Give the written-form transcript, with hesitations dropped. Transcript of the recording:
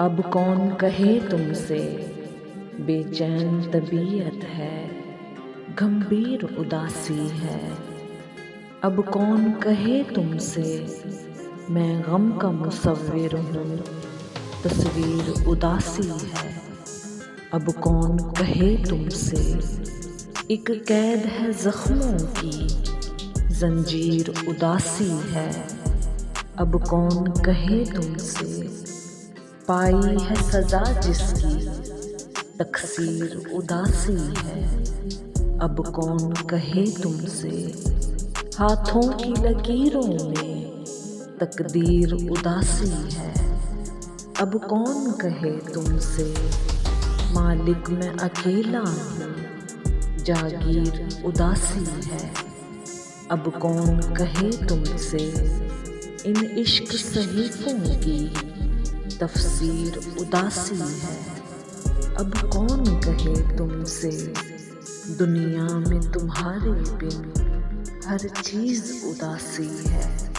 अब कौन कहे तुमसे बेचैन तबीयत है, गंभीर उदासी है। अब कौन कहे तुमसे मैं गम का मुसव्विर हूँ, तस्वीर उदासी है। अब कौन कहे तुमसे एक कैद है जख्मों की, जंजीर उदासी है। अब कौन कहे तुमसे पाई है सजा जिसकी, तकसीर उदासी है। अब कौन कहे तुमसे हाथों की लकीरों में तकदीर उदासी है। अब कौन कहे तुमसे मालिक मैं अकेला हूँ, जागीर उदासी है। अब कौन कहे तुमसे इन इश्क सहीफों की तफसीर उदासी है। अब कौन कहे तुमसे दुनिया में तुम्हारे बिन हर चीज़ उदासी है।